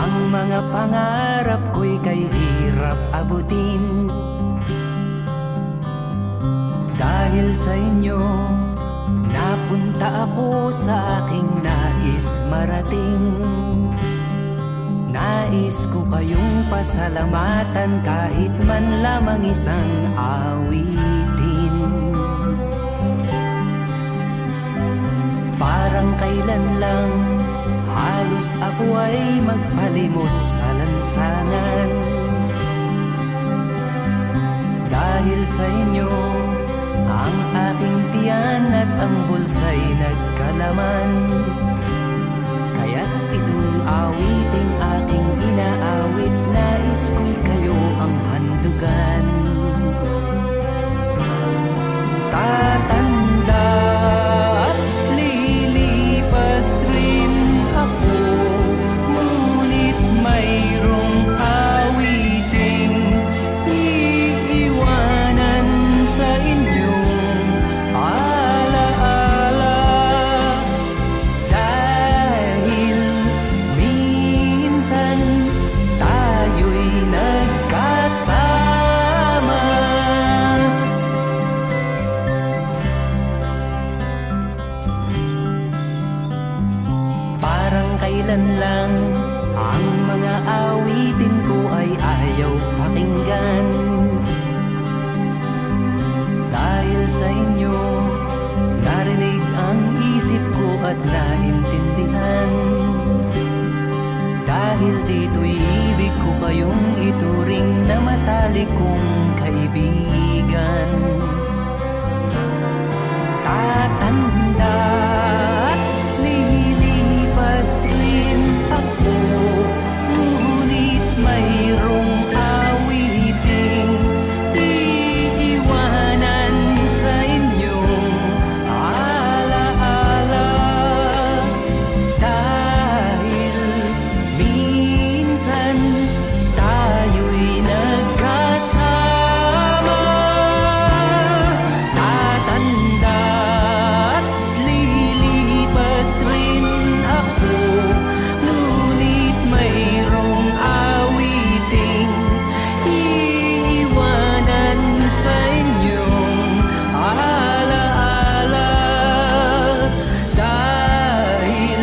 Ang mga pangarap ko'y kay hirap abutin. Dahil sa inyo, napunta ako sa aking nais marating. Nais ko kayong pasalamatan kahit man lamang isang awitin. Parang kailan lang halos ako ay magpalimos sa lansangan. Dahil sa inyo, ang aking tiyan at ang bulsa'y nagkalaman. Kaya't ito'y awiting aking inaawit, nais ko'y kayo ang handugan. Tatanda at lilipas rin ako, ngunit mayroong awiting iiwanan sa inyong alaala. Dahil minsan tayo'y nagkasama. Parang kailan lang ang mga awitin ko ay ayaw pakinggan. Dahil sa inyo, narinig ang isip ko at naintindihan. Dahil dito'y ibig ko kayong ituring na matalik kong kaibigan. Tatanda at lilipas rin ako, ngunit mayroong awiting iiwanan sa inyong alaala. Dahil minsan tayo'y nagkasama. Tatanda at lilipas rin ako, ngunit mayroong awiting iiwanan sa inyong alaala. Dahil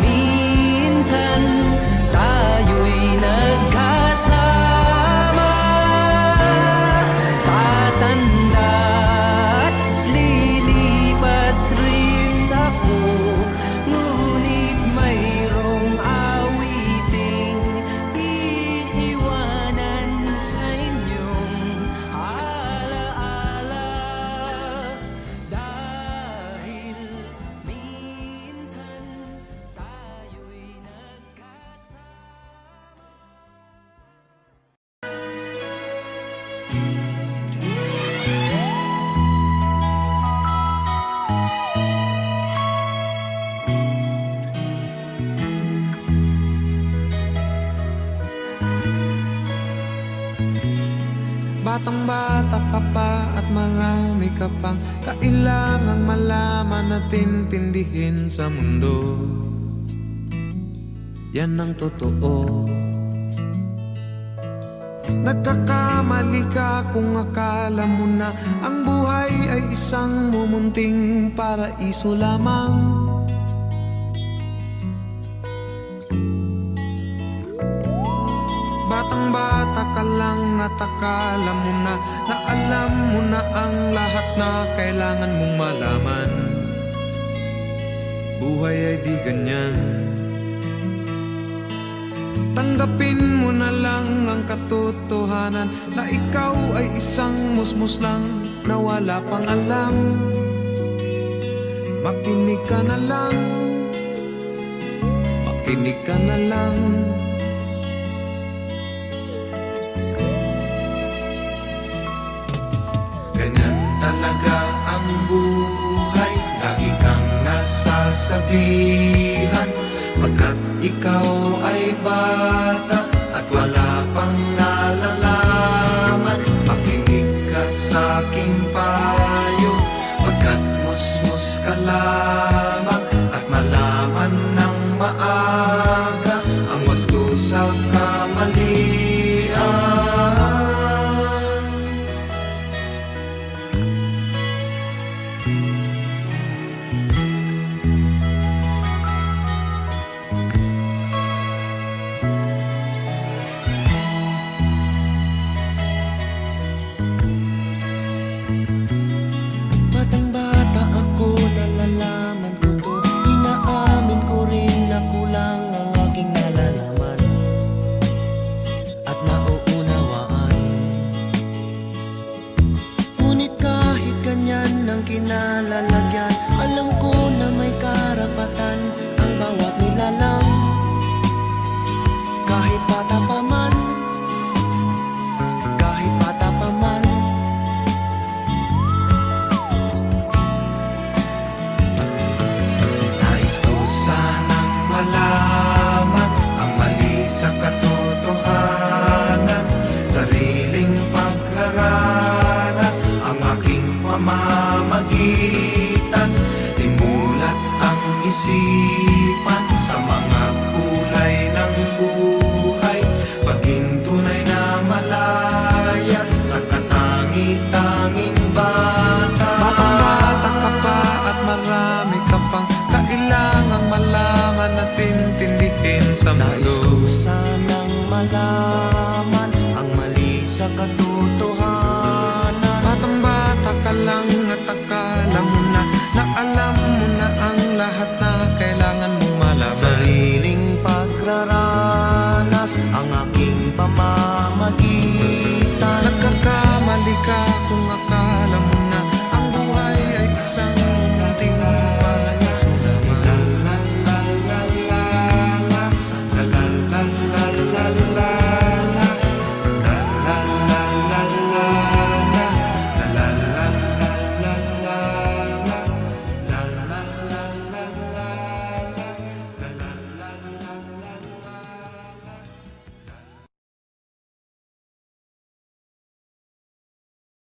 minsan tayo'y nagkasama. Tatanda at lilipas rin ako, ngunit mayroong awiting iiwanan sa inyong alaala. Dahil minsan tayo'y nagkasama. Batang-bata ka pa at marami ka pang kailangang malaman at intindihin sa mundo. Yan ang totoo. Nagkakamali ka kung akala mo na ang buhay ay isang mumunting paraiso lamang. Batang-bata ka lang at akala mo na alam mo na ang lahat na kailangan mong malaman. Buhay ay di ganyan. Tanggapin mo na lang ang katotohanan na ikaw ay isang musmus lang na wala pang alam. Makinig ka na lang, makinig ka na lang. Ganyan talaga ang buhay, lagi kang nasasabihan, pagkat ikaw ay bata at wala pang nalalaman. Makinig ka sa aking payo, pagkat musmus ka lamang, at malaman ng maaga ang wasto kamalian. Batang-bata ako, nalalaman ko to. Inaamin ko rin na kulang ang aking nalalaman at nauunawaan. Ngunit kahit ganyan ang kinalalagyan, alam ko na may karapatan ang bawat nilalang. Kahit bata pa man, kahit bata pa man. Nais ko sanang malaman ang mali sa katotohanan, sariling pagraranas ang aking pamamagitan. Imulat ang isipan sa mga kulay ng buhay, maging tunay na malaya sa katangi-tanging bata. Batang-bata ka pa at marami ka pang kailangang malaman at intindihin sa Nais ko mundo. sanang malaman ang mali sa katotohanan. Batang-bata ka lang at akala mo na alam mo na ang lahat na kailangan mong malaman. Sariling pagraranas ang